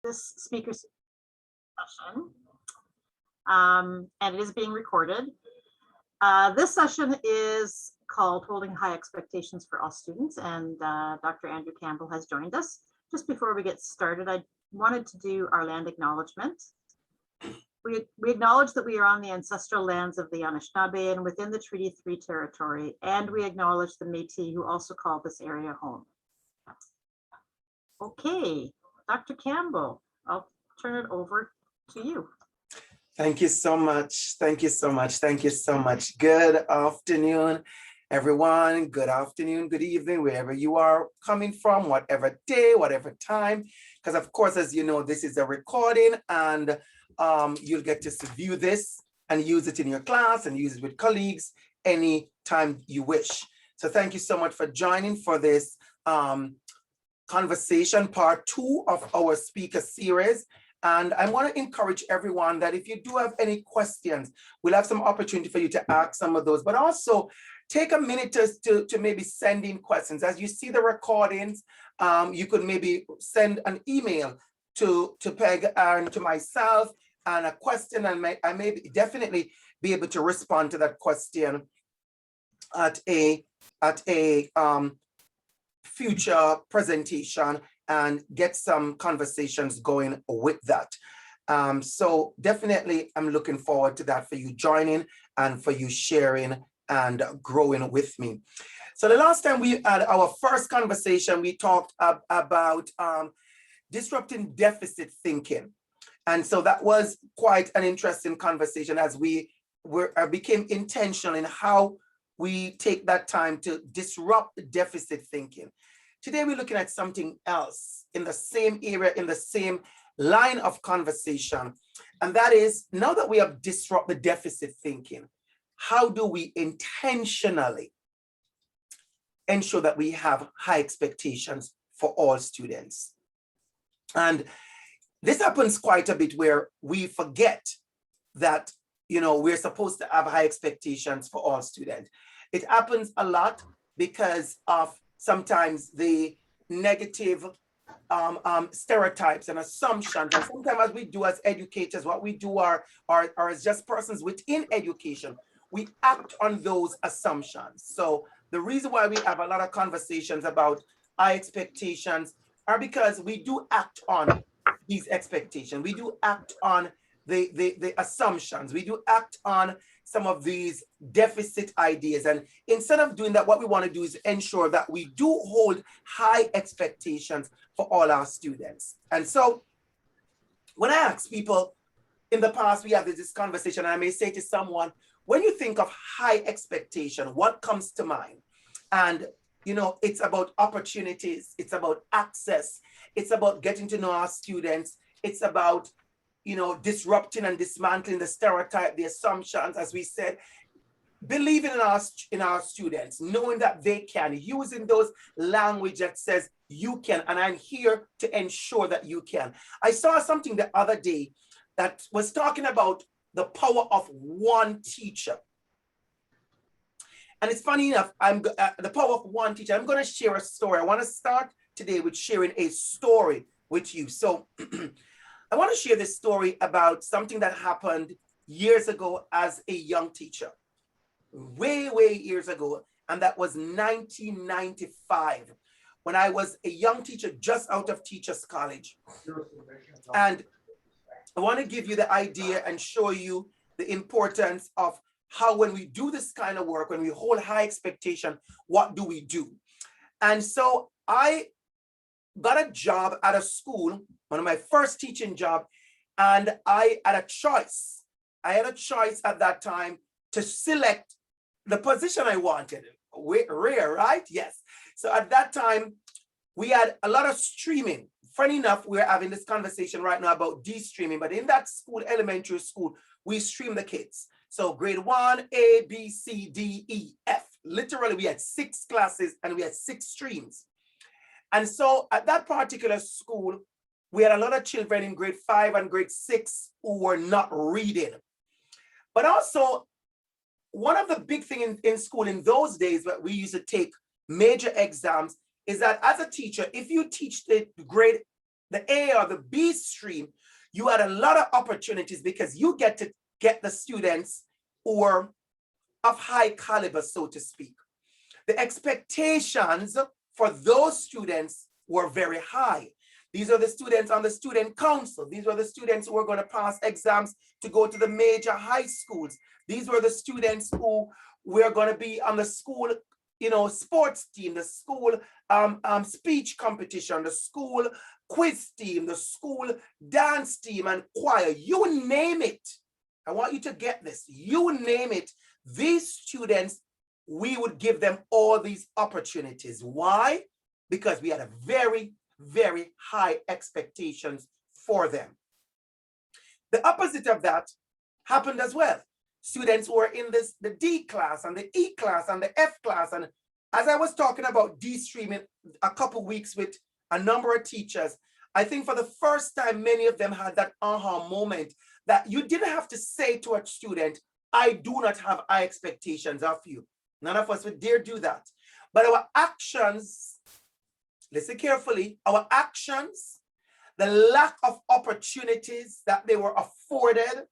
this speaker session, and it is being recorded. This session is called Holding High Expectations for All Students, and Dr. Andrew Campbell has joined us. Just before we get started, I wanted to do our land acknowledgement. We acknowledge that we are on the ancestral lands of the Anishinaabe and within the Treaty 3 territory, and we acknowledge the Métis who also call this area home. Okay, Dr. Campbell, I'll turn it over to you. Thank you so much. Thank you so much. Thank you so much. Good afternoon, everyone. Good afternoon, good evening, wherever you are coming from, whatever day, whatever time. Because of course, as you know, this is a recording and you'll get to view this and use it in your class and use it with colleagues anytime you wish. So thank you so much for joining for this conversation, part 2 of our speaker series. And I want to encourage everyone that if you do have any questions, we'll have some opportunity for you to ask some of those, but also take a minute to maybe send in questions. As you see the recordings, you could maybe send an email to Peg and to myself and a question, and I may definitely be able to respond to that question at a future presentation and get some conversations going with that. So definitely I'm looking forward to that, for you joining and for you sharing and growing with me. So the last time we had our first conversation, we talked about disrupting deficit thinking. And so that was quite an interesting conversation as we became intentional in how we take that time to disrupt deficit thinking. Today, we're looking at something else in the same area, in the same line of conversation. And that is, now that we have disrupted deficit thinking, how do we intentionally ensure that we have high expectations for all students? And this happens quite a bit where we forget that, you know, we're supposed to have high expectations for all students. It happens a lot because of sometimes the negative stereotypes and assumptions. And sometimes as we do as educators, what we do are as just persons within education, we act on those assumptions. So the reason why we have a lot of conversations about high expectations are because we do act on these expectations. We do act on the assumptions. We do act on some of these deficit ideas. And instead of doing that, what we want to do is ensure that we do hold high expectations for all our students. And so when I ask people in the past, we have this conversation, and I may say to someone, when you think of high expectation, what comes to mind? And, you know, it's about opportunities. It's about access. It's about getting to know our students. It's about, you know, disrupting and dismantling the stereotype, the assumptions, as we said, believing in our students, knowing that they can, using those language that says you can, and I'm here to ensure that you can. I saw something the other day that was talking about the power of one teacher. And it's funny enough, the power of one teacher. I'm going to share a story. I want to start today with sharing a story with you. So I want to share this story about something that happened years ago as a young teacher, way years ago. And that was 1995, when I was a young teacher just out of Teachers College. And I want to give you the idea and show you the importance of how, when we do this kind of work, when we hold high expectation, what do we do? And so I got a job at a school, one of my first teaching job, and I had a choice. I had a choice at that time to select the position I wanted. Rare, right? Yes. So at that time, we had a lot of streaming. Funny enough, we're having this conversation right now about de-streaming, but in that school, elementary school, we stream the kids. So grade 1, A, B, C, D, E, F. Literally, we had 6 classes and we had 6 streams. And so at that particular school, we had a lot of children in grade 5 and grade 6 who were not reading. But also, one of the big things in school in those days that we used to take major exams is that as a teacher, if you teach the grade the A or the B stream, you had a lot of opportunities because you get to get the students who are of high caliber, so to speak. The expectations for those students were very high. These are the students on the student council. These were the students who were going to pass exams to go to the major high schools. These were the students who were going to be on the school, sports team, the school speech competition, the school quiz team, the school dance team and choir, you name it. I want you to get this. You name it. These students, we would give them all these opportunities. Why? Because we had a very, very high expectations for them. The opposite of that happened as well. Students who were in the D class and the E class and the F class. And as I was talking about D streaming a couple weeks with a number of teachers, I think for the first time, many of them had that aha moment that you didn't have to say to a student, I do not have high expectations of you. None of us would dare do that. But our actions, listen carefully, our actions, the lack of opportunities that they were afforded,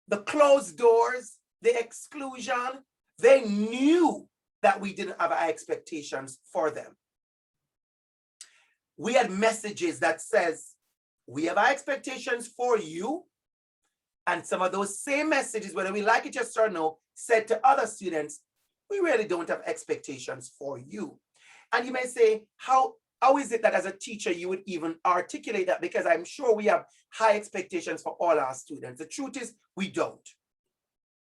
the closed doors, the exclusion, they knew that we didn't have high expectations for them. We had messages that says, we have high expectations for you. And some of those same messages, whether we like it yes or no, said to other students, we really don't have expectations for you. And you may say, how is it that as a teacher you would even articulate that? Because I'm sure we have high expectations for all our students. The truth is, we don't.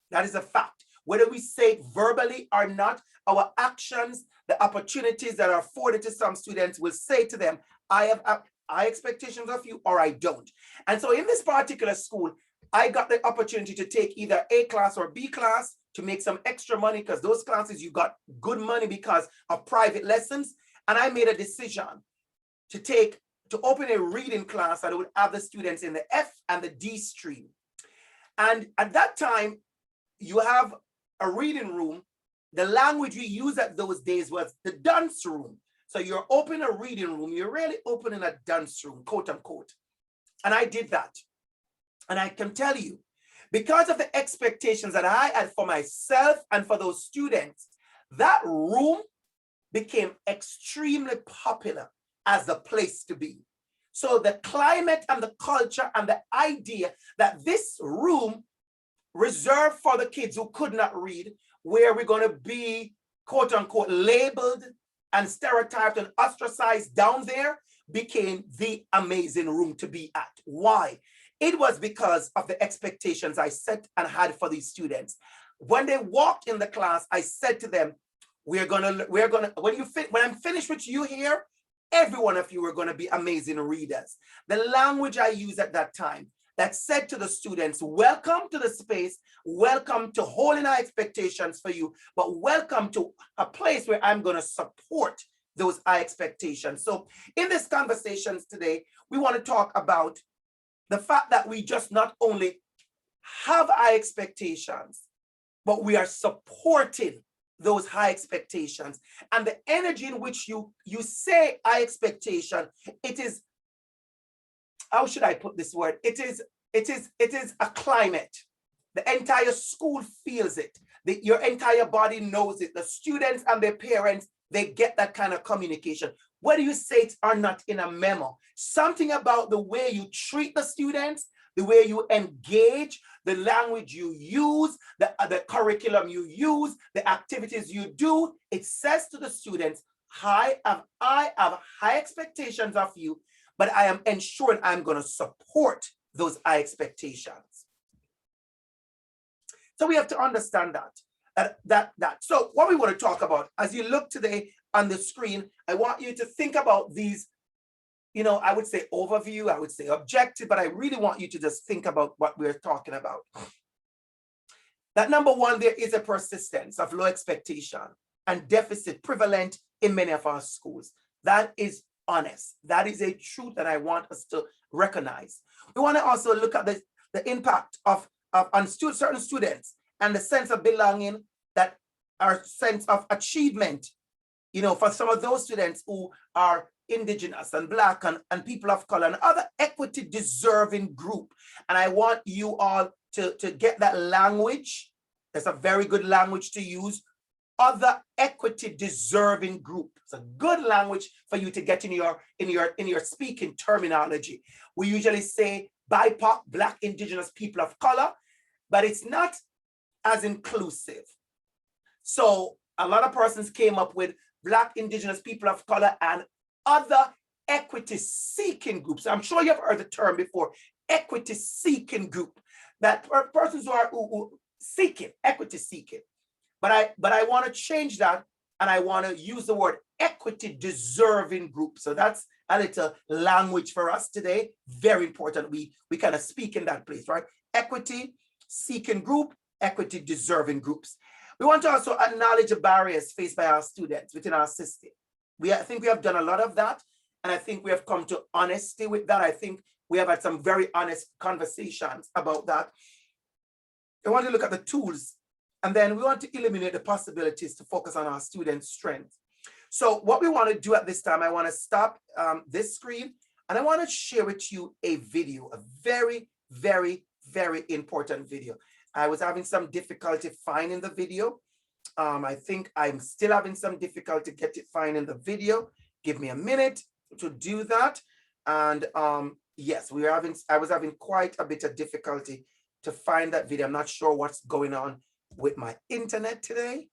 That is a fact. Whether we say it verbally or not, our actions, the opportunities that are afforded to some students will say to them, I have high expectations of you or I don't. And so in this particular school, I got the opportunity to take either A class or B class to make some extra money because those classes you got good money because of private lessons. And I made a decision to open a reading class that would have the students in the F and the D stream. And at that time, you have a reading room. The language we used at those days was the dunce room. So you're opening a reading room, you're really opening a dunce room, quote unquote. And I did that. And I can tell you, because of the expectations that I had for myself and for those students, that room became extremely popular as the place to be. So the climate and the culture and the idea that this room reserved for the kids who could not read, where we're going to be, quote unquote, labeled and stereotyped and ostracized down there, became the amazing room to be at. Why? It was because of the expectations I set and had for these students. When they walked in the class, I said to them, when I'm finished with you here, every one of you are going to be amazing readers. The language I used at that time that said to the students, welcome to the space, welcome to holding our expectations for you, but welcome to a place where I'm going to support those high expectations. So in this conversations today, we want to talk about the fact that we just not only have high expectations, but we are supporting those high expectations. And the energy in which you say high expectation, it is, how should I put this word? It is a climate. The entire school feels it. Your entire body knows it. The students and their parents, they get that kind of communication. Whether you say it or not in a memo, something about the way you treat the students, the way you engage, the language you use, the curriculum you use, the activities you do, it says to the students, I have high expectations of you, but I am ensuring I'm going to support those high expectations. So we have to understand that. So what we want to talk about, as you look today on the screen, I want you to think about these, I would say overview, I would say objective, but I really want you to just think about what we're talking about. That number one, there is a persistence of low expectation and deficit prevalent in many of our schools. That is honest. That is a truth that I want us to recognize. We want to also look at the impact on certain students and the sense of belonging, that our sense of achievement, for some of those students who are Indigenous and Black and people of color and other equity deserving group. And I want you all to get that language. That's a very good language to use. Other equity deserving group. It's a good language for you to get in your speaking terminology. We usually say BIPOC, Black, Indigenous, people of color, but it's not as inclusive. So a lot of persons came up with Black, Indigenous, people of color, and other equity seeking groups. I'm sure you've heard the term before, equity seeking group, that persons who are seeking, equity seeking. But I want to change that, and I want to use the word equity deserving group. So that's a little language for us today. Very important. We kind of speak in that place, right? Equity seeking group, equity deserving groups. We want to also acknowledge the barriers faced by our students within our system. I think we have done a lot of that, and I think we have come to honesty with that. I think we have had some very honest conversations about that. I want to look at the tools, and then we want to eliminate the possibilities to focus on our students' strengths. So what we want to do at this time, I want to stop this screen, and I want to share with you a video, a very, very, very important video. I was having some difficulty finding the video. I think I'm still having some difficulty finding the video. Give me a minute to do that. And yes, I was having quite a bit of difficulty to find that video. I'm not sure what's going on with my internet today,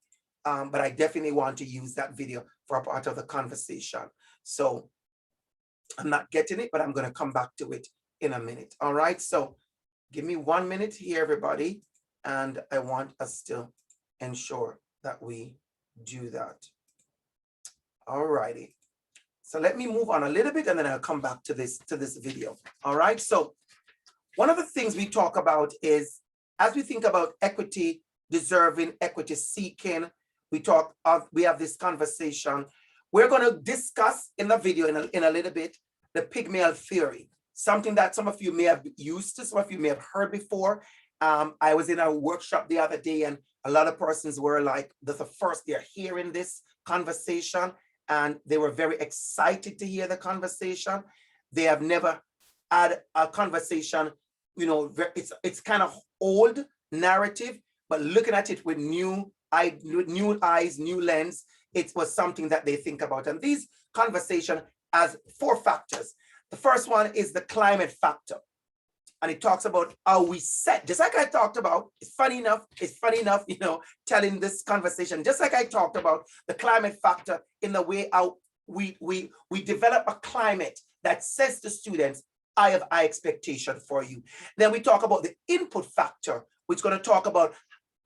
but I definitely want to use that video for a part of the conversation. So I'm not getting it, but I'm going to come back to it in a minute. All right, so give me 1 minute here, everybody. And I want us to ensure that we do that. All righty. So let me move on a little bit, and then I'll come back to this video. All right. So one of the things we talk about is, as we think about equity deserving, equity seeking, we have this conversation. We're going to discuss in the video in a little bit the Pigmeal Theory, something that some of you may have used to, some of you may have heard before. I was in a workshop the other day, and a lot of persons were like, they're hearing this conversation, and they were very excited to hear the conversation. They have never had a conversation, you know, it's kind of old narrative, but looking at it with new eyes, new lens, it was something that they think about. And these conversation has 4 factors. The first one is the climate factor. And it talks about how we set, just like I talked about, it's funny enough, you know, telling this conversation, just like I talked about the climate factor in the way how we develop a climate that says to students, I have high expectation for you. Then we talk about the input factor, which is going to talk about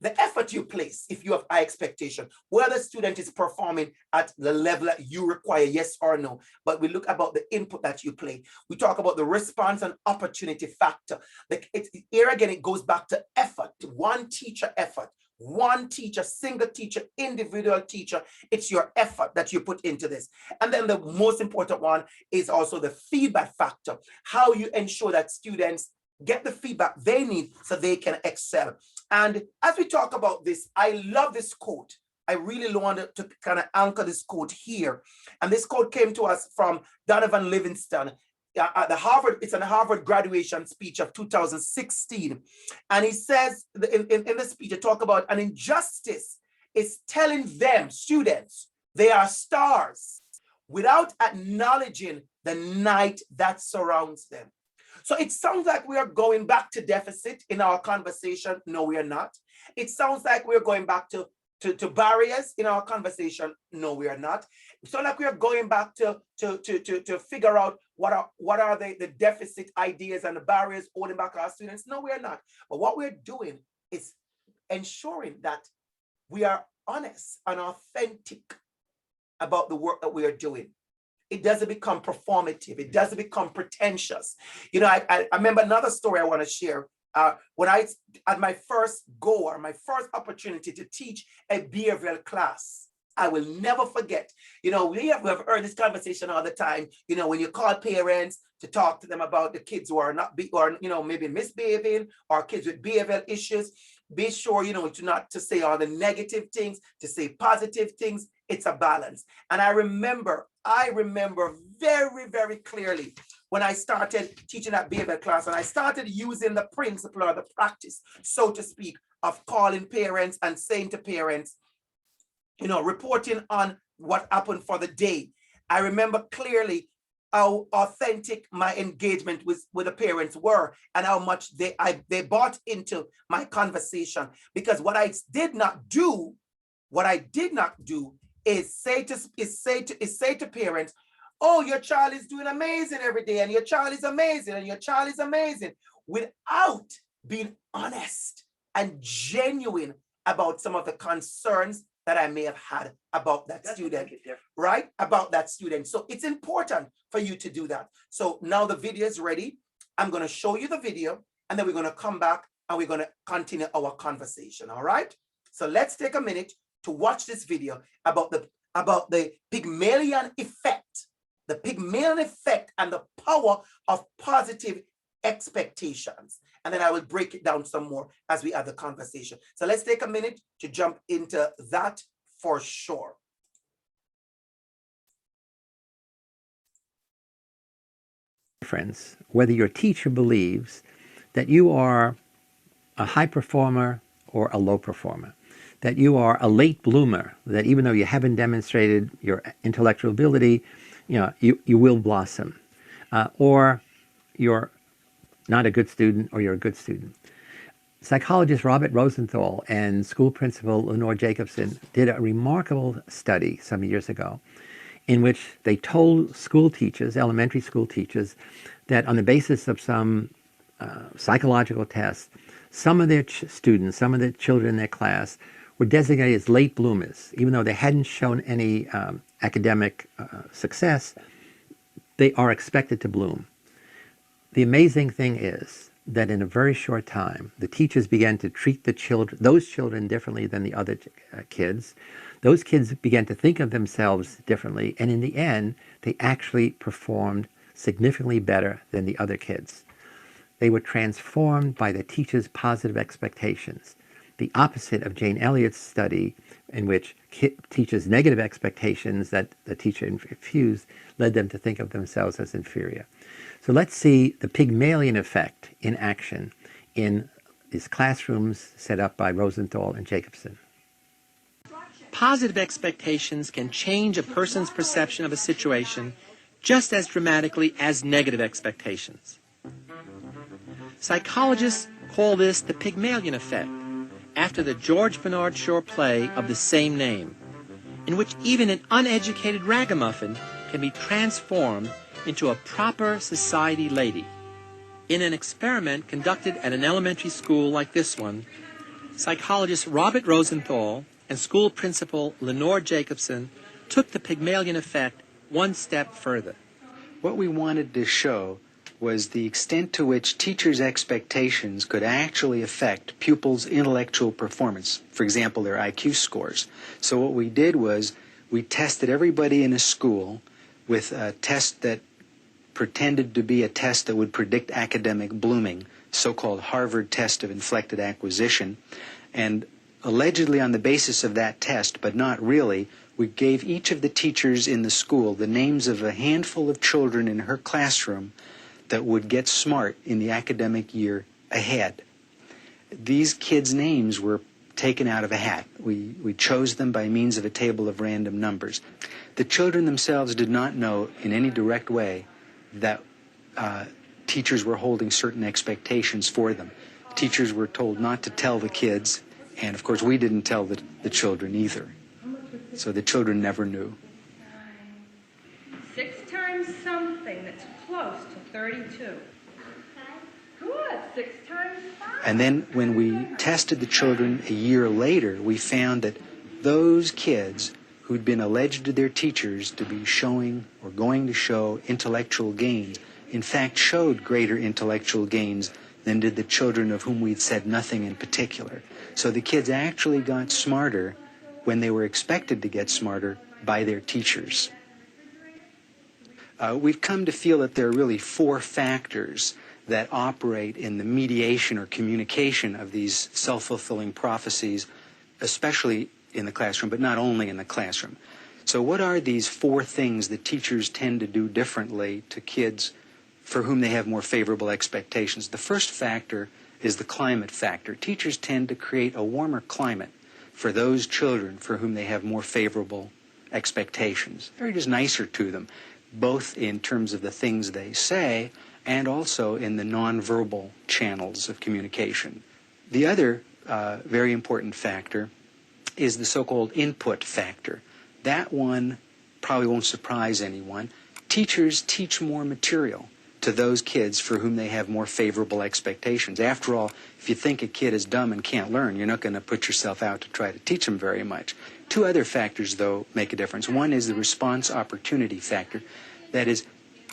the effort you place if you have high expectation, whether the student is performing at the level that you require, yes or no. But we look about the input that you play. We talk about the response and opportunity factor. Here again, it goes back to effort, one teacher effort, one teacher, single teacher, individual teacher. It's your effort that you put into this. And then the most important one is also the feedback factor, how you ensure that students get the feedback they need so they can excel. And as we talk about this, I love this quote. I really wanted to kind of anchor this quote here. And this quote came to us from Donovan Livingston at the Harvard, it's an Harvard graduation speech of 2016. And he says in the speech, they talk about an injustice is telling them, students, they are stars without acknowledging the night that surrounds them. So it sounds like we are going back to deficit in our conversation. No, we are not. It sounds like we're going back to barriers in our conversation. No, we are not. It sounds like we are going back to figure out what are the deficit ideas and the barriers holding back our students. No, we are not. But what we're doing is ensuring that we are honest and authentic about the work that we are doing. It doesn't become performative. It doesn't become pretentious. You know, I remember another story I want to share. When I had my first go or my first opportunity to teach a behavioral class, I will never forget. You know, we have heard this conversation all the time. You know, when you call parents to talk to them about the kids who are not, or you know, maybe misbehaving or kids with behavioral issues, be sure, to not to say all the negative things, to say positive things. It's a balance. And I remember very, very clearly when I started teaching that behavior class, and I started using the principle or the practice, so to speak, of calling parents and saying to parents, reporting on what happened for the day. I remember clearly how authentic my engagement with the parents were, and how much they bought into my conversation. Because what I did not do is say to parents, oh, your child is doing amazing every day, and your child is amazing, and your child is amazing, without being honest and genuine about some of the concerns that I may have had about that student, right? About that student. So it's important for you to do that. So now the video is ready. I'm going to show you the video, and then we're going to come back and we're going to continue our conversation. All right. So let's take a minute to watch this video about the Pygmalion effect, the Pygmalion effect and the power of positive expectations. And then I will break it down some more as we have the conversation. So let's take a minute to jump into that for sure. Friends, whether your teacher believes that you are a high performer or a low performer, that you are a late bloomer, that even though you haven't demonstrated your intellectual ability, you will blossom, or you're not a good student or you're a good student. Psychologist Robert Rosenthal and school principal Lenore Jacobson did a remarkable study some years ago in which they told school teachers, elementary school teachers, that on the basis of some psychological tests, some of their students, some of the children in their class were designated as late bloomers. Even though they hadn't shown any academic success, they are expected to bloom. The amazing thing is that in a very short time, the teachers began to treat those children differently than the other kids. Those kids began to think of themselves differently, and in the end, they actually performed significantly better than the other kids. They were transformed by the teacher's positive expectations, the opposite of Jane Elliott's study, in which teachers' negative expectations that the teacher infused led them to think of themselves as inferior. So let's see the Pygmalion effect in action in these classrooms set up by Rosenthal and Jacobson. Positive expectations can change a person's perception of a situation just as dramatically as negative expectations. Psychologists call this the Pygmalion Effect, after the George Bernard Shaw play of the same name, in which even an uneducated ragamuffin can be transformed into a proper society lady. In an experiment conducted at an elementary school like this one, psychologist Robert Rosenthal and school principal Lenore Jacobson took the Pygmalion Effect one step further. What we wanted to show was the extent to which teachers' expectations could actually affect pupils' intellectual performance, for example, their IQ scores. So what we did was we tested everybody in a school with a test that pretended to be a test that would predict academic blooming, so-called Harvard test of inflected acquisition. And allegedly on the basis of that test, but not really, we gave each of the teachers in the school the names of a handful of children in her classroom that would get smart in the academic year ahead. These kids' names were taken out of a hat. We chose them by means of a table of random numbers. The children themselves did not know in any direct way that teachers were holding certain expectations for them. Teachers were told not to tell the kids, and of course we didn't tell the children either. So the children never knew. 6 times something that's close to 32. Good, 6 times 5. And then when we tested the children a year later, we found that those kids who'd been alleged to their teachers to be showing or going to show intellectual gains, in fact showed greater intellectual gains than did the children of whom we'd said nothing in particular. So the kids actually got smarter when they were expected to get smarter by their teachers. We've come to feel that there are really 4 factors that operate in the mediation or communication of these self-fulfilling prophecies, especially in the classroom, but not only in the classroom. So what are these 4 things that teachers tend to do differently to kids for whom they have more favorable expectations? The first factor is the climate factor. Teachers tend to create a warmer climate for those children for whom they have more favorable expectations. They're just nicer to them, both in terms of the things they say and also in the nonverbal channels of communication. The other very important factor is the so-called input factor. That one probably won't surprise anyone. Teachers teach more material to those kids for whom they have more favorable expectations. After all, if you think a kid is dumb and can't learn, you're not going to put yourself out to try to teach them very much. 2 other factors, though, make a difference. One is the response opportunity factor. That is,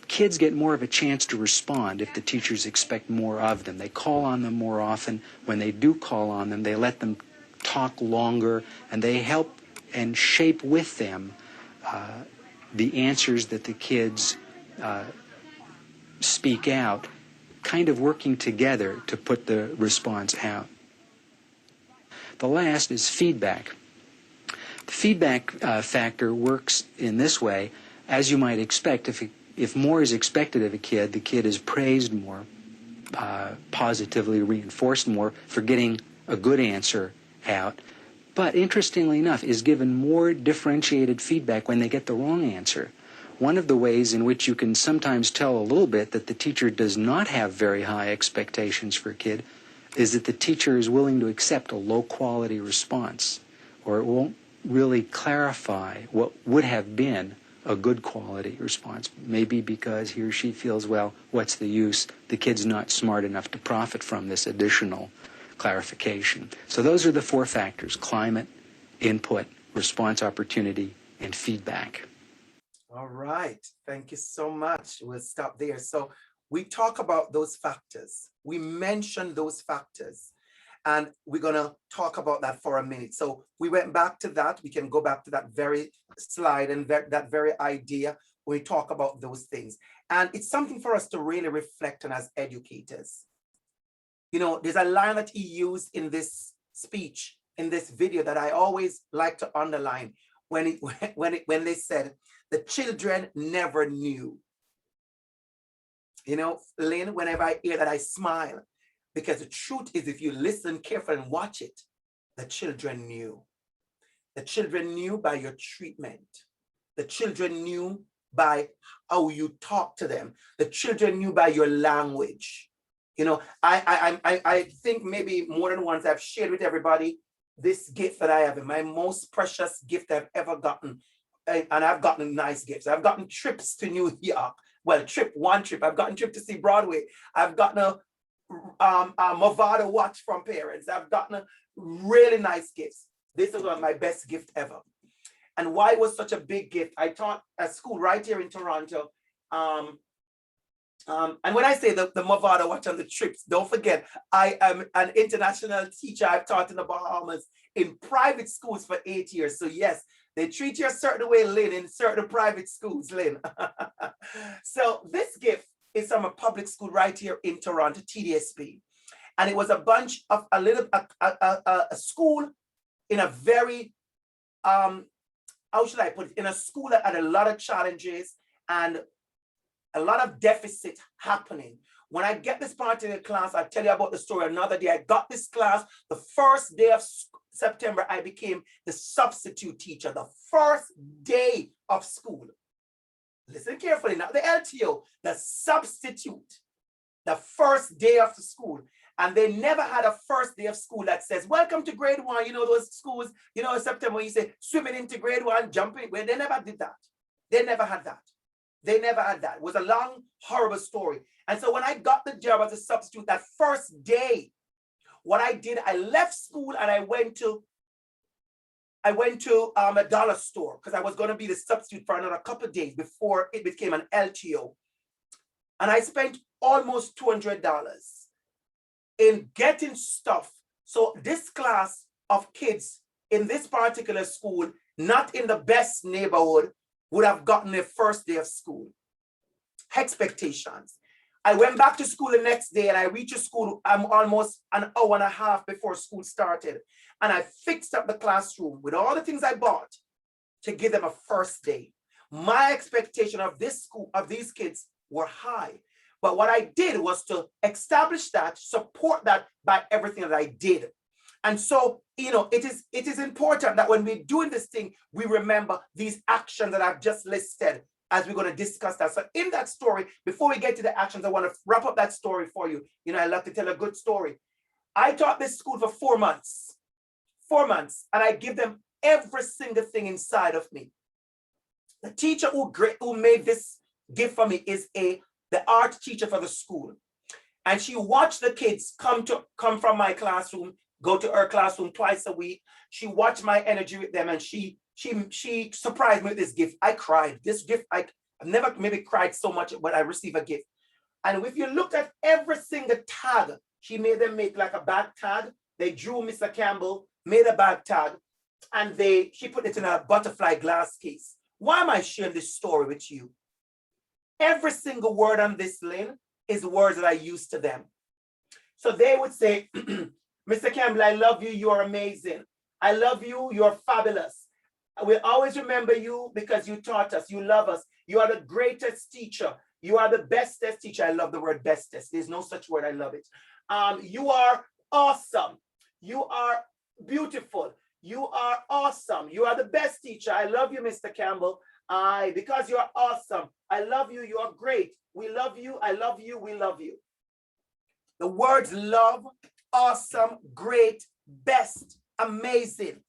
kids get more of a chance to respond if the teachers expect more of them. They call on them more often. When they do call on them, they let them talk longer, and they help and shape with them the answers that the kids speak out, kind of working together to put the response out. The last is feedback. The feedback factor works in this way. As you might expect, if more is expected of a kid, the kid is praised more, positively reinforced more for getting a good answer out. But interestingly enough, is given more differentiated feedback when they get the wrong answer. One of the ways in which you can sometimes tell a little bit that the teacher does not have very high expectations for a kid is that the teacher is willing to accept a low-quality response, or it won't really clarify what would have been a good quality response. Maybe because he or she feels, well, what's the use? The kid's not smart enough to profit from this additional clarification. So those are the 4 factors: climate, input, response opportunity, and feedback. All right. Thank you so much. We'll stop there. So we talk about those factors. We mention those factors. And we're going to talk about that for a minute. So we went back to that. We can go back to that very slide and that very idea when we talk about those things. And it's something for us to really reflect on as educators. You know, there's a line that he used in this speech, in this video, that I always like to underline when they said, the children never knew. You know, Lynn, whenever I hear that, I smile. Because the truth is, if you listen carefully and watch it, the children knew. The children knew by your treatment. The children knew by how you talk to them. The children knew by your language. You know, I think maybe more than once I've shared with everybody this gift that I have, my most precious gift I've ever gotten. And I've gotten nice gifts. I've gotten trips to New York. Well, one trip. I've gotten a trip to see Broadway. I've gotten a Movado watch from parents. I've gotten a really nice gifts. This is one of my best gift ever. And why it was such a big gift? I taught at school right here in Toronto. And when I say the Movado watch on the trips, don't forget, I am an international teacher. I've taught in the Bahamas in private schools for 8 years. So yes, they treat you a certain way, Lynn, in certain private schools, Lynn. So this gift is from a public school right here in Toronto, RDSB. And it was a bunch of a school in a very, how should I put it? In a school that had a lot of challenges and a lot of deficit happening. When I get this part in the class, I'll tell you about the story another day. I got this class, the first day of September, I became the substitute teacher, the first day of school. Listen carefully, not the LTO, the substitute, the first day of the school. And they never had a first day of school that says, welcome to grade 1. You know, those schools, you know, in September, you say, swimming into grade 1, jumping. Well, they never did that. They never had that. They never had that. It was a long, horrible story. And so when I got the job as a substitute that first day, what I did, I left school and I went to a dollar store because I was going to be the substitute for another couple of days before it became an LTO. And I spent almost $200 in getting stuff. So this class of kids in this particular school, not in the best neighborhood, would have gotten their first day of school. Expectations. I went back to school the next day and I reached school almost an hour and a half before school started. And I fixed up the classroom with all the things I bought to give them a first day. My expectation of this school, of these kids, were high. But what I did was to establish that, support that by everything that I did. And so, you know, it is important that when we're doing this thing, we remember these actions that I've just listed as we're going to discuss that. So in that story, before we get to the actions, I want to wrap up that story for you. You know, I love to tell a good story. I taught this school for 4 months, and I give them every single thing inside of me. The teacher who made this gift for me is the art teacher for the school. And she watched the kids come from my classroom, go to her classroom twice a week. She watched my energy with them, and she surprised me with this gift. I cried. This gift, I've never maybe cried so much when I receive a gift. And if you look at every single tag, she made them make like a bag tag. They drew Mr. Campbell, made a bag tag, and she put it in a butterfly glass case. Why am I sharing this story with you? Every single word on this, Lynn, is words that I use to them. So they would say, Mr. Campbell, I love you, you're amazing. I love you, you're fabulous. We'll always remember you because you taught us, you love us. You are the greatest teacher. You are the bestest teacher. I love the word bestest. There's no such word, I love it. You are awesome. You are beautiful. You are awesome. You are the best teacher. I love you, Mr. Campbell. Because you are awesome. I love you. You are great. We love you. I love you. We love you. The words love, awesome, great, best, amazing.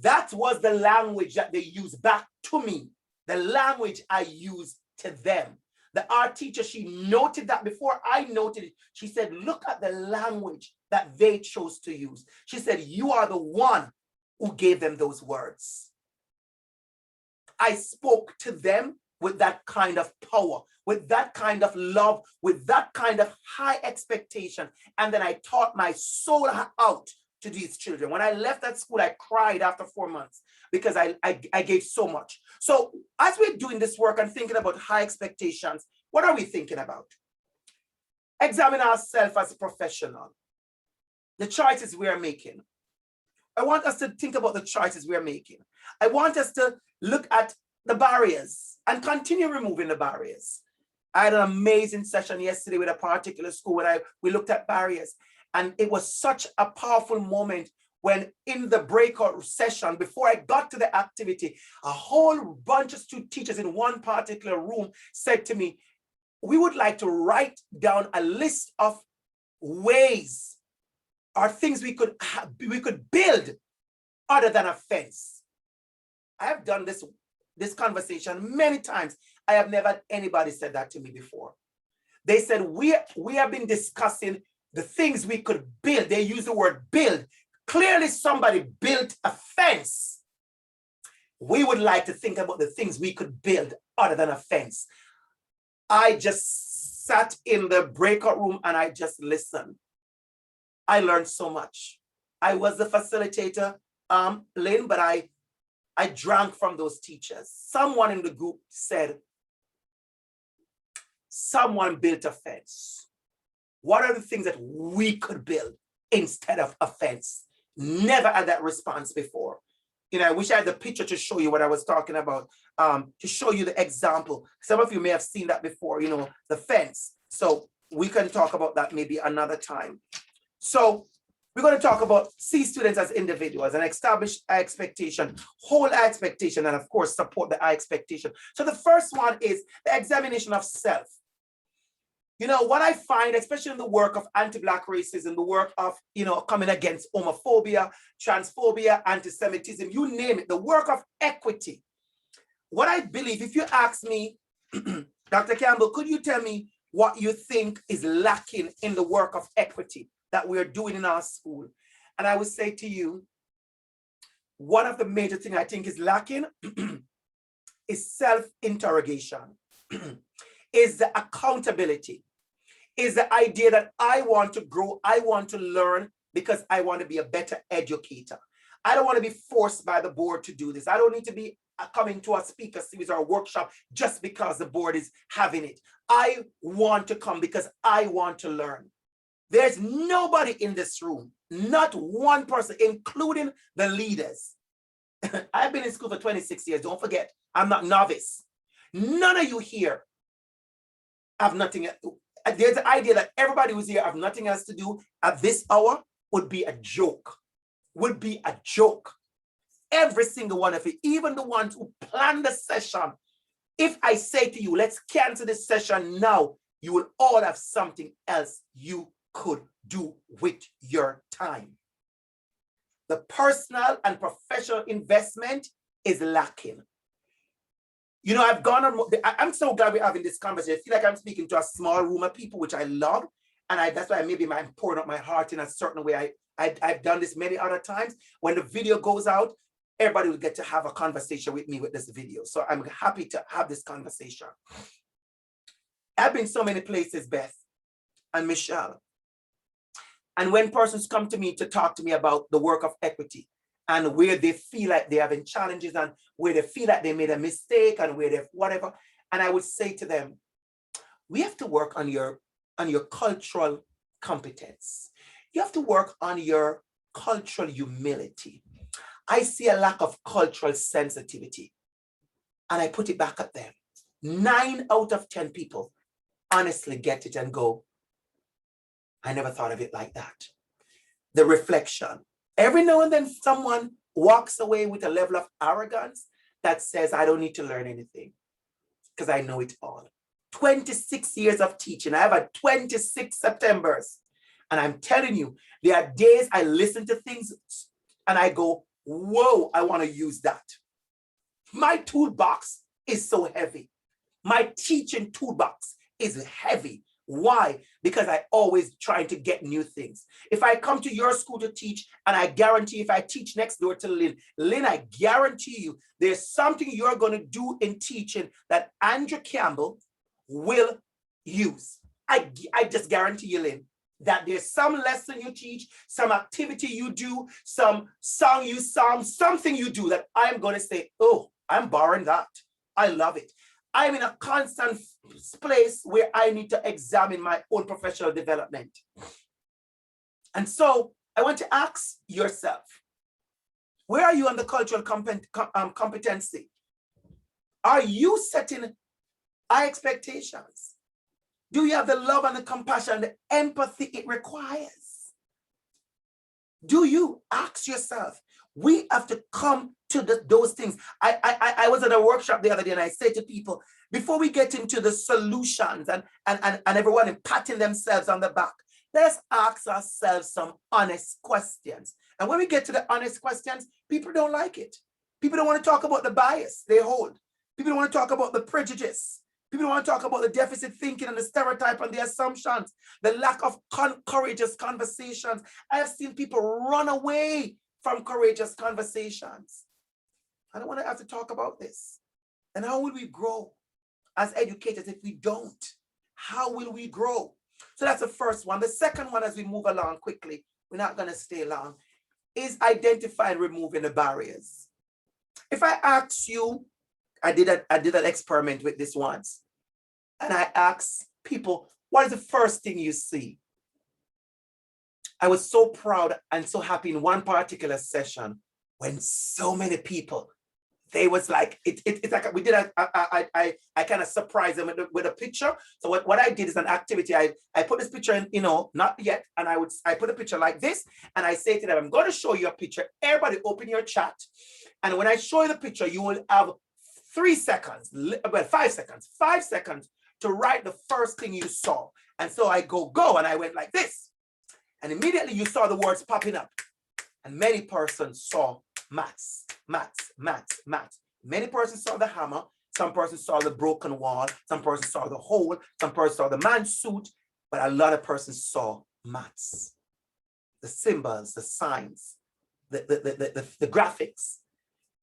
That was the language that they used back to me. The language I used to them. The art teacher, she noted that before I noted it. She said, look at the language that they chose to use. She said, you are the one who gave them those words. I spoke to them with that kind of power, with that kind of love, with that kind of high expectation. And then I taught my soul out to these children. When I left that school, I cried after 4 months because I gave so much. So as we're doing this work and thinking about high expectations, what are we thinking about? Examine ourselves as a professional. The choices we are making. I want us to think about the choices we are making. I want us to look at the barriers and continue removing the barriers. I had an amazing session yesterday with a particular school where we looked at barriers. And it was such a powerful moment when in the breakout session, before I got to the activity, a whole bunch of teachers in one particular room said to me, we would like to write down a list of ways or things we could build other than a fence. I have done this conversation many times. I have never had anybody said that to me before. They said, we have been discussing the things we could build. They use the word build. Clearly somebody built a fence. We would like to think about the things we could build other than a fence. I just sat in the breakout room and I just listened. I learned so much. I was the facilitator, Lynn, but I drank from those teachers. Someone in the group said, someone built a fence. What are the things that we could build instead of a fence? Never had that response before. You know, I wish I had the picture to show you what I was talking about, to show you the example. Some of you may have seen that before, you know, the fence. So we can talk about that maybe another time. So we're going to talk about see students as individuals and establish our expectation, hold our expectation, and of course, support the our expectation. So the first one is the examination of self. You know, what I find, especially in the work of anti-Black racism, the work of, you know, coming against homophobia, transphobia, anti-Semitism, you name it, the work of equity. What I believe, if you ask me, Dr. Campbell, could you tell me what you think is lacking in the work of equity that we're doing in our school? And I would say to you, one of the major things I think is lacking is self-interrogation. Is the accountability, is the idea that I want to grow, I want to learn because I want to be a better educator. I don't want to be forced by the board to do this. I don't need to be coming to a speaker series or a workshop just because the board is having it. I want to come because I want to learn. There's nobody in this room, not one person, including the leaders. I've been in school for 26 years. Don't forget, I'm not novice. None of you here have nothing. There's the idea that everybody who's here have nothing else to do at this hour would be a joke. Would be a joke. Every single one of you, even the ones who planned the session. If I say to you, let's cancel this session now, you will all have something else you could do with your time. The personal and professional investment is lacking. You know, I've gone on, I'm so glad we're having this conversation. I feel like I'm speaking to a small room of people, which I love. And that's why maybe I'm pouring out my heart in a certain way. I've done this many other times. When the video goes out, everybody will get to have a conversation with me with this video. So I'm happy to have this conversation. I've been so many places, Beth and Michelle. And when persons come to me to talk to me about the work of equity and where they feel like they're having challenges and where they feel like they made a mistake and where they've whatever, and I would say to them, we have to work on your cultural competence. You have to work on your cultural humility. I see a lack of cultural sensitivity. And I put it back at them. 9 out of 10 people honestly get it and go, I never thought of it like that. The reflection. Every now and then someone walks away with a level of arrogance that says, I don't need to learn anything because I know it all. 26 years of teaching. I have had 26 Septembers. And I'm telling you, there are days I listen to things and I go, whoa, I want to use that. My toolbox is so heavy. My teaching toolbox is heavy. Why? Because I always try to get new things. If I come to your school to teach, and I guarantee if I teach next door to Lynn, I guarantee you there's something you're going to do in teaching that Andrew Campbell will use. I just guarantee you, Lynn, that there's some lesson you teach, some activity you do, some song you sing, something you do that I'm going to say, oh, I'm borrowing that. I love it. I'm in a constant place where I need to examine my own professional development. And so I want to ask yourself, where are you on the cultural competency? Are you setting high expectations? Do you have the love and the compassion, the empathy it requires? Do you ask yourself? We have to come to those things. I was at a workshop the other day and I said to people, before we get into the solutions and everyone patting themselves on the back, let's ask ourselves some honest questions. And when we get to the honest questions, people don't like it. People don't want to talk about the bias they hold. People don't want to talk about the prejudice. People don't want to talk about the deficit thinking and the stereotype and the assumptions, the lack of courageous conversations. I have seen people run away from courageous conversations. I don't want to have to talk about this. And how will we grow as educators if we don't? How will we grow? So that's the first one. The second one, as we move along quickly, we're not going to stay long, is identifying removing the barriers. If I ask you, I did an experiment with this once, and I asked people, what is the first thing you see? I was so proud and so happy in one particular session when so many people, they was like, it's like we did, I kind of surprised them with a picture. So what I did is an activity. I put this picture in, not yet. And I put a picture like this. And I say to them, I'm going to show you a picture. Everybody open your chat. And when I show you the picture, you will have 5 seconds to write the first thing you saw. And so I go, and I went like this. And immediately you saw the words popping up. And many persons saw maths. Many persons saw the hammer. Some persons saw the broken wall. Some persons saw the hole. Some persons saw the man's suit. But a lot of persons saw maths. The symbols, the signs, the graphics.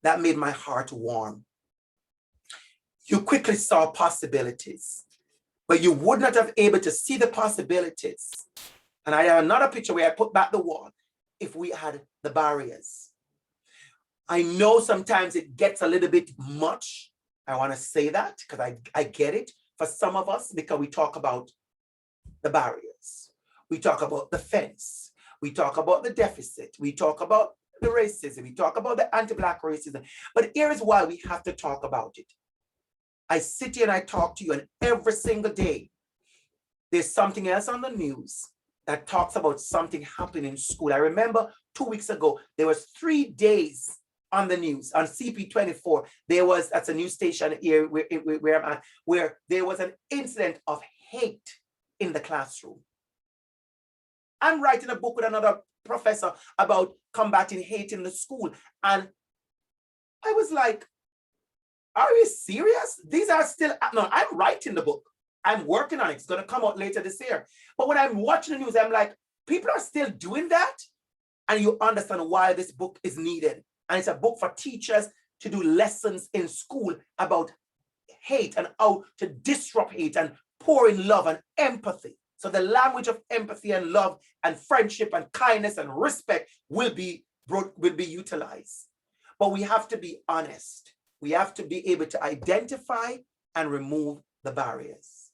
That made my heart warm. You quickly saw possibilities. But you would not have been able to see the possibilities. And I have another picture where I put back the wall if we had the barriers. I know sometimes it gets a little bit much. I want to say that because I get it for some of us, because we talk about the barriers. We talk about the fence. We talk about the deficit. We talk about the racism. We talk about the anti-Black racism. But here is why we have to talk about it. I sit here and I talk to you, and every single day, there's something else on the news that talks about something happening in school. I remember 2 weeks ago, there was 3 days on the news, on CP24, that's a news station here where I'm at, where there was an incident of hate in the classroom. I'm writing a book with another professor about combating hate in the school. And I was like, are you serious? These are still, no, I'm writing the book. I'm working on it. It's going to come out later this year. But when I'm watching the news, I'm like, people are still doing that? And you understand why this book is needed. And it's a book for teachers to do lessons in school about hate and how to disrupt hate and pour in love and empathy. So the language of empathy and love and friendship and kindness and respect will be utilized. But we have to be honest. We have to be able to identify and remove the barriers.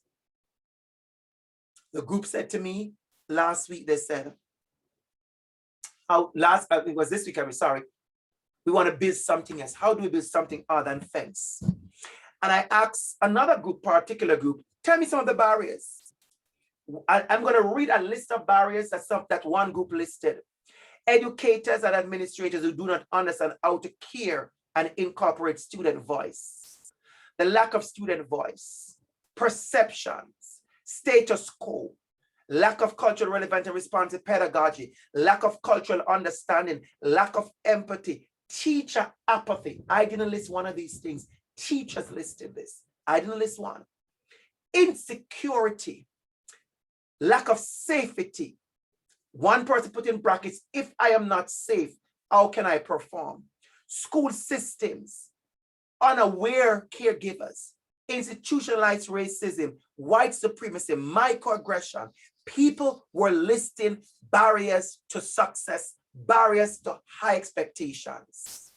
The group said to me last week, they said, it was this week, I'm sorry, we want to build something else. How do we build something other than fence? And I asked another group, particular group, tell me some of the barriers. I'm going to read a list of barriers that one group listed. Educators and administrators who do not understand how to care and incorporate student voice. The lack of student voice, perceptions, status quo, lack of cultural relevant and responsive pedagogy, lack of cultural understanding, lack of empathy, teacher apathy. I didn't list one of these things. Teachers listed this. I didn't list one. Insecurity, lack of safety. One person put in brackets, if I am not safe, how can I perform? School systems, unaware caregivers, institutionalized racism, white supremacy, microaggression. People were listing barriers to success, barriers to high expectations.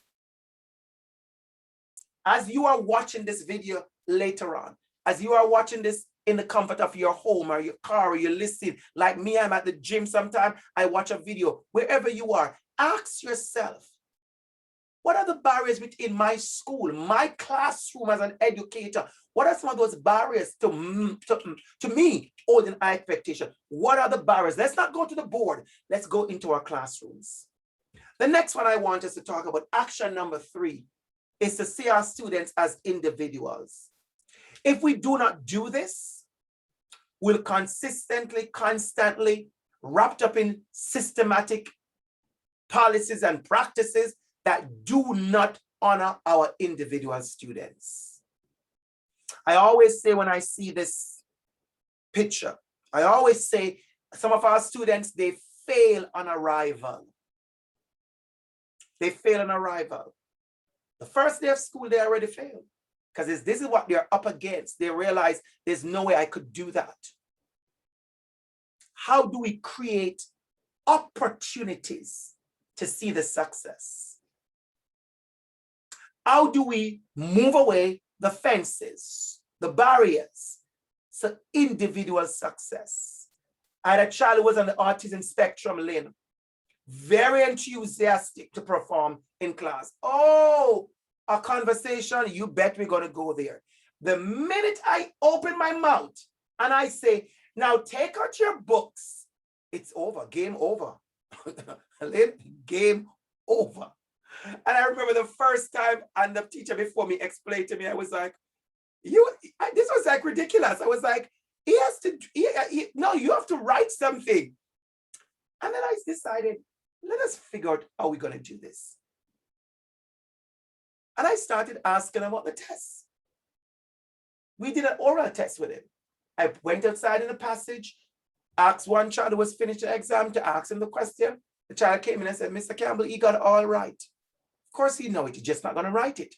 As you are watching this video later on, as you are watching this in the comfort of your home or your car, or you're listening, like me, I'm at the gym sometime, I watch a video, wherever you are, ask yourself, what are the barriers within my school, my classroom as an educator? What are some of those barriers to me holding high expectation? What are the barriers? Let's not go to the board. Let's go into our classrooms. The next one I want us to talk about, action number 3, is to see our students as individuals. If we do not do this, we'll constantly wrapped up in systematic policies and practices that do not honor our individual students. I always say when I see this picture, I always say some of our students, they fail on arrival. They fail on arrival. The first day of school, they already failed because this is what they're up against. They realize there's no way I could do that. How do we create opportunities to see the success? How do we move away the fences, the barriers, so individual success? I had a child who was on the autism spectrum, Lynn, very enthusiastic to perform in class. Oh, a conversation, you bet we're going to go there. The minute I open my mouth and I say, now take out your books, it's over, game over. Lynn, game over. And I remember the first time, and the teacher before me explained to me, I was like, this was like ridiculous. I was like, no, you have to write something. And then I decided, let us figure out how we're going to do this. And I started asking about the tests. We did an oral test with him. I went outside in the passage, asked one child who was finished the exam to ask him the question. The child came in and said, Mr. Campbell, he got it all right. Of course he knows it, he's just not going to write it.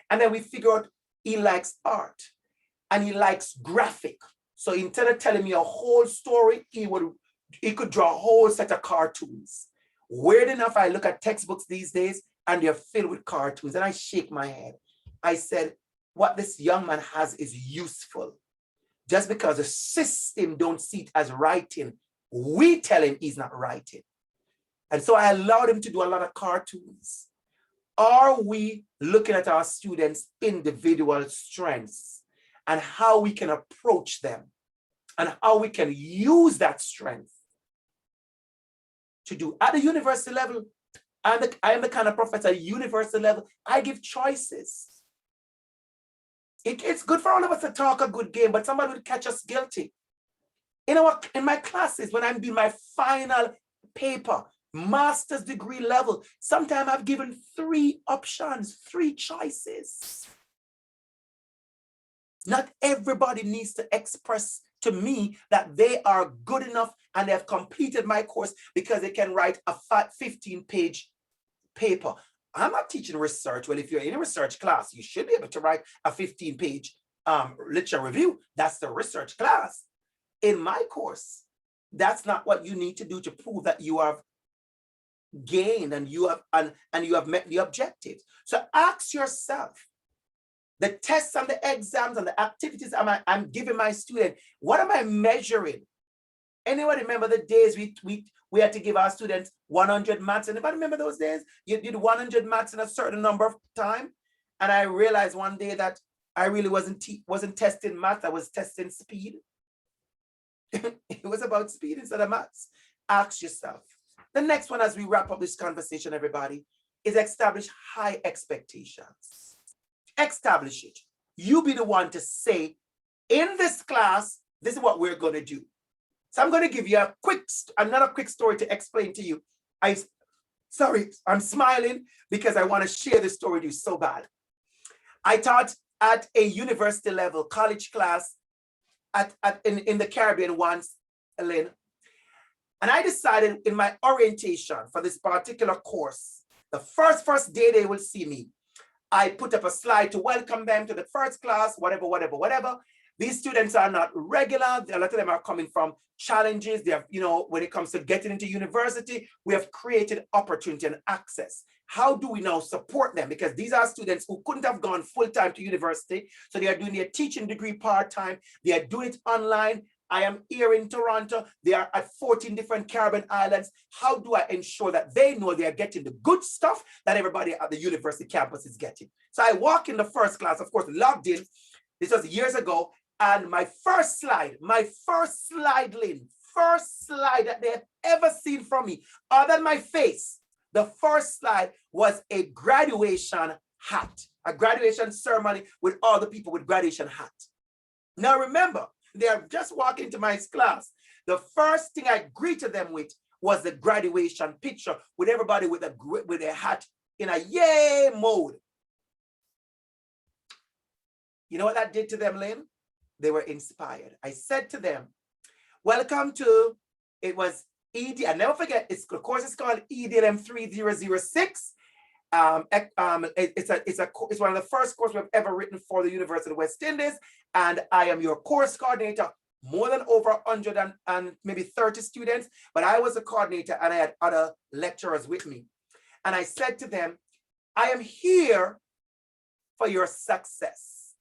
And then we figured out he likes art and he likes graphic. So instead of telling me a whole story, he could draw a whole set of cartoons. Weird enough, I look at textbooks these days, and they're filled with cartoons. And I shake my head. I said, what this young man has is useful. Just because the system don't see it as writing, we tell him he's not writing. And so I allowed him to do a lot of cartoons. Are we looking at our students' individual strengths and how we can approach them and how we can use that strength to do at the university level? I am the kind of professor at university level, I give choices. It's good for all of us to talk a good game, but somebody will catch us guilty. In my classes, when I'm doing my final paper, master's degree level, sometimes I've given 3 options, 3 choices. Not everybody needs to express to me that they are good enough and they have completed my course because they can write a 15-page paper. I'm not teaching research. Well, if you're in a research class, you should be able to write a 15-page literature review. That's the research class. In my course, that's not what you need to do to prove that you have gained and you have met the objectives. So ask yourself, the tests and the exams and the activities I'm giving my student, what am I measuring? Anyone remember the days we had to give our students 100 maths? Anybody remember those days? You did 100 maths in a certain number of time. And I realized one day that I really wasn't testing math, I was testing speed. It was about speed instead of maths. Ask yourself. The next one, as we wrap up this conversation, everybody, is establish high expectations. Establish it. You be the one to say, in this class, this is what we're going to do. So I'm going to give you another quick story to explain to you. I'm smiling because I want to share this story with you so bad. I taught at a university level college class in the Caribbean once, Lynn. And I decided in my orientation for this particular course, the first day they will see me, I put up a slide to welcome them to the first class, whatever. These students are not regular. A lot of them are coming from challenges. They have, when it comes to getting into university, we have created opportunity and access. How do we now support them? Because these are students who couldn't have gone full-time to university. So they are doing their teaching degree part-time. They are doing it online. I am here in Toronto. They are at 14 different Caribbean islands. How do I ensure that they know they are getting the good stuff that everybody at the university campus is getting? So I walk in the first class, of course, logged in. This was years ago. And my first slide, Lynn, first slide that they have ever seen from me, other than my face, the first slide was a graduation hat, a graduation ceremony with all the people with graduation hat. Now remember, they are just walking into my class. The first thing I greeted them with was the graduation picture with everybody with a hat in a yay mode. You know what that did to them, Lynn? They were inspired. I said to them, welcome to, it was ED, I never forget, the course is called EDLM 3006. It's one of the first courses we've ever written for the University of West Indies. And I am your course coordinator, more than over 100 and maybe 30 students, but I was a coordinator and I had other lecturers with me. And I said to them, I am here for your success.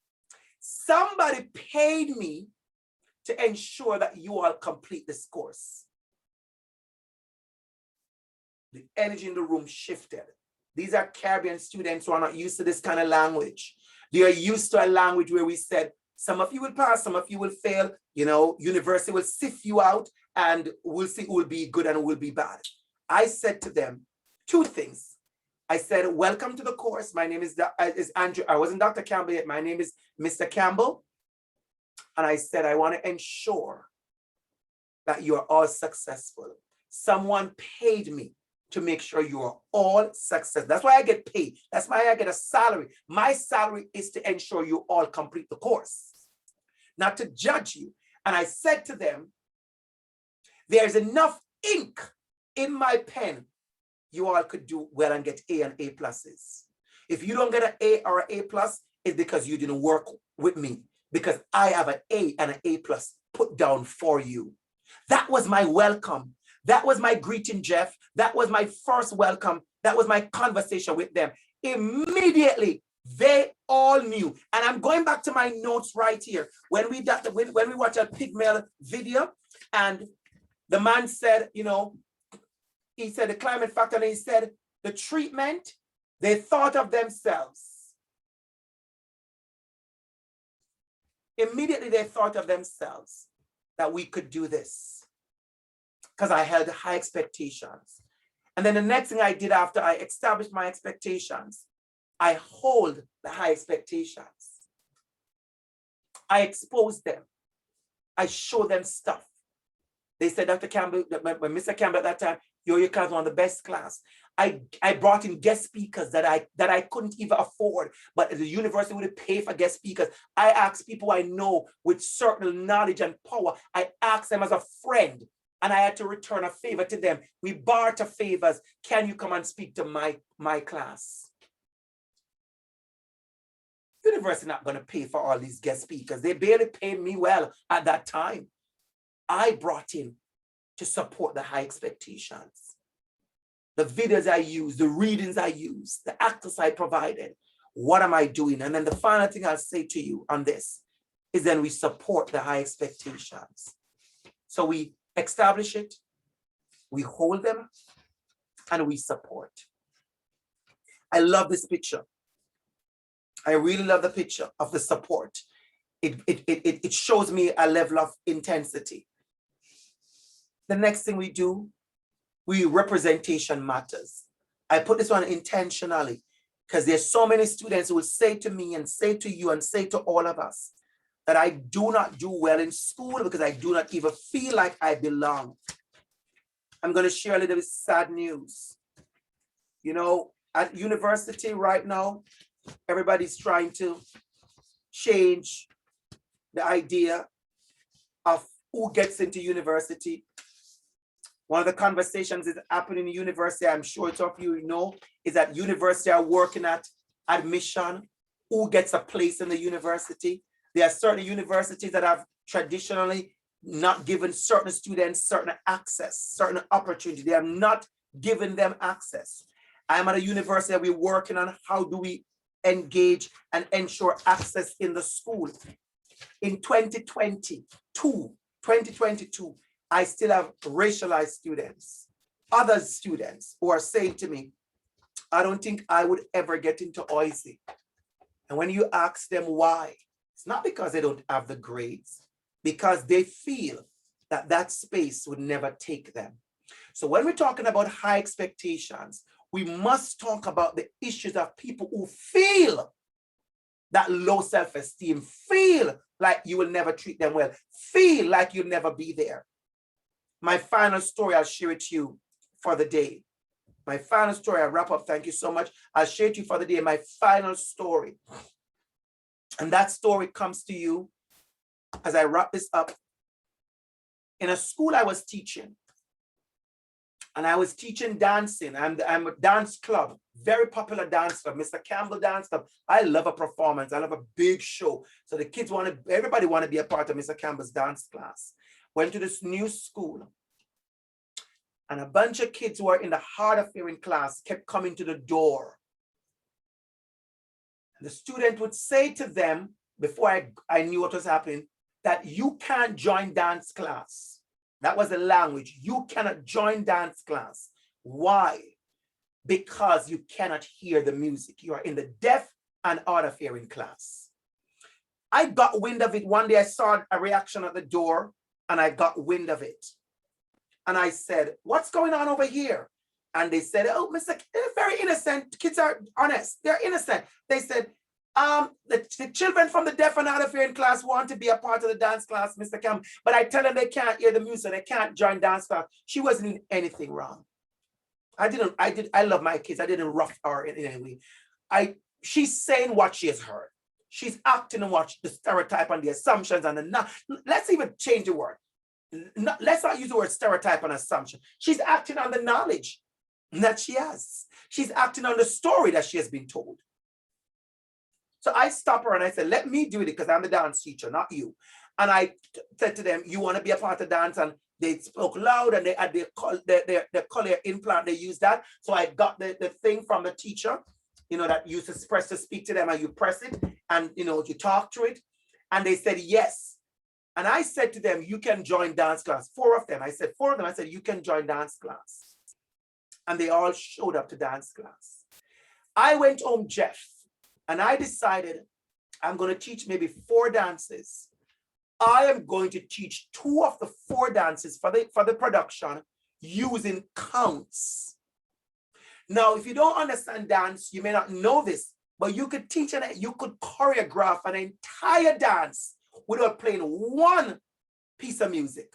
Somebody paid me to ensure that you all complete this course. The energy in the room shifted. These are Caribbean students who are not used to this kind of language. They are used to a language where we said, some of you will pass, some of you will fail, university will sift you out and we'll see who will be good and who will be bad. I said to them 2 things. I said, welcome to the course. My name is Andrew. I wasn't Dr. Campbell yet. My name is Mr. Campbell. And I said, I want to ensure that you are all successful. Someone paid me to make sure you are all successful. That's why I get paid. That's why I get a salary. My salary is to ensure you all complete the course, not to judge you. And I said to them, there's enough ink in my pen. You all could do well and get A and A pluses. If you don't get an A or an A plus, it's because you didn't work with me, because I have an A and an A plus put down for you. That was my welcome. That was my greeting, Jeff. That was my first welcome. That was my conversation with them. Immediately, they all knew. And I'm going back to my notes right here. When we watch a Pigmeal video, and the man said, you know, he said the climate factor, and he said the treatment, they thought of themselves. Immediately, they thought of themselves that we could do this, because I held high expectations. And then the next thing I did after I established my expectations, I hold the high expectations. I expose them. I show them stuff. They said, Dr. Campbell, when Mr. Campbell at that time, your class was one of the best class. I brought in guest speakers that I couldn't even afford, but the university would pay for guest speakers. I asked people I know with certain knowledge and power. I asked them as a friend, and I had to return a favor to them. We barter favors. Can you come and speak to my class? University not going to pay for all these guest speakers. They barely paid me well at that time. I brought in to support the high expectations. The videos I used, the readings I used, the actors I provided. What am I doing? And then the final thing I'll say to you on this is then we support the high expectations. So we establish it, we hold them, and we support. I love this picture. I really love the picture of the support. It shows me a level of intensity. The next thing we do, representation matters. I put this one intentionally because there's so many students who will say to me and say to you and say to all of us that I do not do well in school because I do not even feel like I belong. I'm going to share a little bit sad news. You know, at university right now, everybody's trying to change the idea of who gets into university. One of the conversations that happen in the university, I'm sure some of you know, is that university are working at admission, who gets a place in the university. There are certain universities that have traditionally not given certain students certain access, certain opportunity. They have not given them access. I'm at a university that we're working on how do we engage and ensure access in the school. In 2022, I still have racialized students, other students who are saying to me, I don't think I would ever get into OISE. And when you ask them why, it's not because they don't have the grades, because they feel that that space would never take them. So when we're talking about high expectations, we must talk about the issues of people who feel that low self-esteem, feel like you will never treat them well, feel like you'll never be there. My final story, I'll share it to you for the day. My final story, I'll wrap up, thank you so much. I'll share it to you for the day, my final story. And that story comes to you as I wrap this up. In a school I was teaching, and I was teaching dancing. I'm a dance club, very popular dance club, Mr. Campbell Dance Club. I love a performance. I love a big show. So the kids everybody want to be a part of Mr. Campbell's dance class. Went to this new school, and a bunch of kids who are in the hard of hearing class kept coming to the door. And the student would say to them, before I knew what was happening, that you can't join dance class. That was the language. You cannot join dance class. Why? Because you cannot hear the music. You are in the deaf and hard of hearing class. I got wind of it. One day I saw a reaction at the door, and I got wind of it. And I said, what's going on over here? And they said, oh, Mr. They're very innocent. Kids are honest. They're innocent. They said, the children from the deaf and hard of hearing class want to be a part of the dance class, Mr. Campbell, but I tell them they can't hear the music. They can't join dance class. She wasn't doing anything wrong. I love my kids. I didn't rough her in any way. She's saying what she has heard. She's acting on what the stereotype and the assumptions and let's even change the word. Let's not use the word stereotype and assumption. She's acting on the knowledge that she has. She's acting on the story that she has been told. So I stopped her and I said, let me do it because I'm the dance teacher, not you. And I said to them, you want to be a part of dance? And they spoke loud, and they had their cochlear implant. They used that. So I got the thing from the teacher, you know, that you press to speak to them, and you press it, and you know, you talk to it. And they said yes. And I said to them, you can join dance class. 4 of them. I said, 4 of them. I said, you can join dance class. And they all showed up to dance class. I went home, Jeff, and I decided I'm going to teach maybe 4 dances. I am going to teach 2 of the 4 dances for the production using counts. Now, if you don't understand dance, you may not know this, but you could teach and you could choreograph an entire dance without playing 1 piece of music.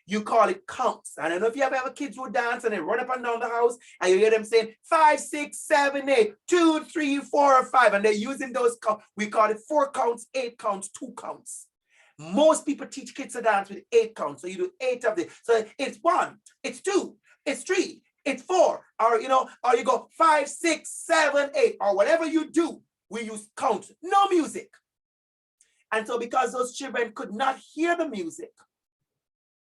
You call it counts. And I don't know if you ever kids who dance and they run up and down the house and you hear them saying 5, 6, 7, 8, 2, 3, 4, or 5, and they're using those counts. We call it 4 counts, 8 counts, 2 counts. Most people teach kids to dance with 8 counts. So you do 8 of them. So it's 1, it's 2, it's 3, it's 4, or you know, or you go 5, 6, 7, 8, or whatever you do. We use counts, no music. And so because those children could not hear the music,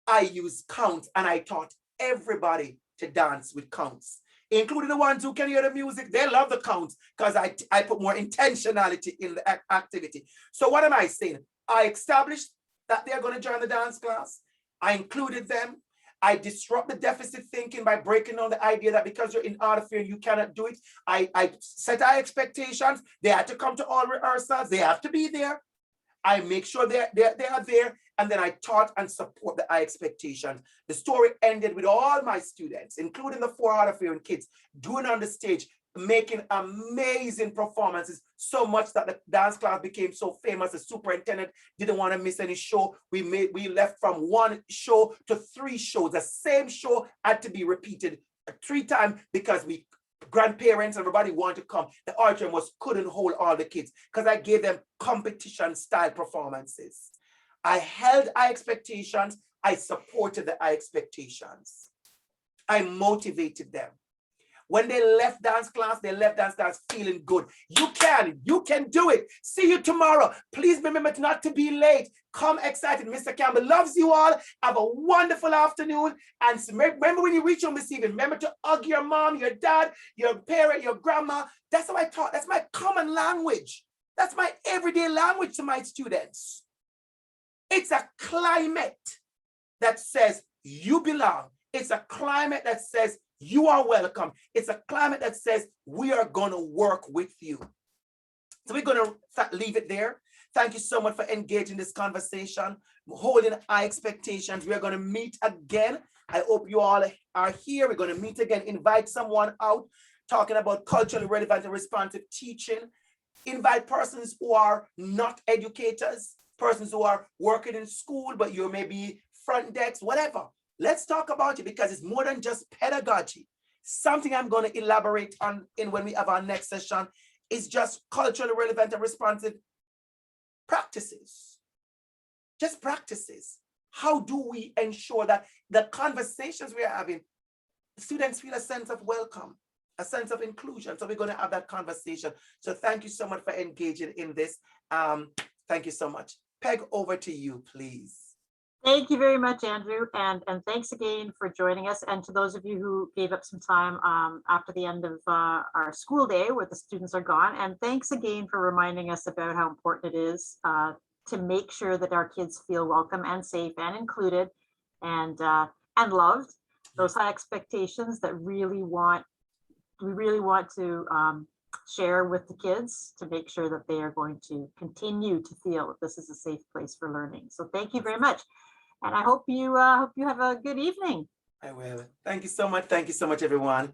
I used counts, and I taught everybody to dance with counts, including the ones who can hear the music. They love the counts because I put more intentionality in the activity. So what am I saying? I established that they're going to join the dance class. I included them. I disrupt the deficit thinking by breaking down the idea that because you're in art field, you cannot do it. I set high expectations. They had to come to all rehearsals. They have to be there. I make sure they are there, and then I taught and support the high expectations. The story ended with all my students, including the 4 hard of hearing kids, doing on the stage, making amazing performances, so much that the dance class became so famous. The superintendent didn't want to miss any show. We left from 1 show to 3 shows. The same show had to be repeated 3 times because grandparents, everybody wanted to come. The auditorium couldn't hold all the kids because I gave them competition style performances. I held high expectations. I supported the high expectations. I motivated them. When they left dance class feeling good. You can do it. See you tomorrow. Please remember not to be late. Come excited. Mr. Campbell loves you all. Have a wonderful afternoon. And remember when you reach home this evening, remember to hug your mom, your dad, your parent, your grandma. That's how I taught. That's my common language. That's my everyday language to my students. It's a climate that says you belong. It's a climate that says you are welcome. It's a climate that says we are going to work with you. So we're going to leave it there. Thank you so much for engaging this conversation, holding high expectations. We're going to meet again. I hope you all are here. We're going to meet again. Invite someone out talking about culturally relevant and responsive teaching. Invite persons who are not educators, persons who are working in school, but you may be front desk, whatever. Let's talk about it because it's more than just pedagogy. Something I'm going to elaborate on when we have our next session is just culturally relevant and responsive practices. Just practices. How do we ensure that the conversations we are having, students feel a sense of welcome, a sense of inclusion? So we're going to have that conversation. So thank you so much for engaging in this. Thank you so much. Peg, over to you, please. Thank you very much, Andrew, and thanks again for joining us. And to those of you who gave up some time after the end of our school day where the students are gone. And thanks again for reminding us about how important it is to make sure that our kids feel welcome and safe and included and loved. Those high expectations that we really want to share with the kids to make sure that they are going to continue to feel that this is a safe place for learning. So thank you very much. And I hope you have a good evening. I will. Thank you so much. Thank you so much, everyone.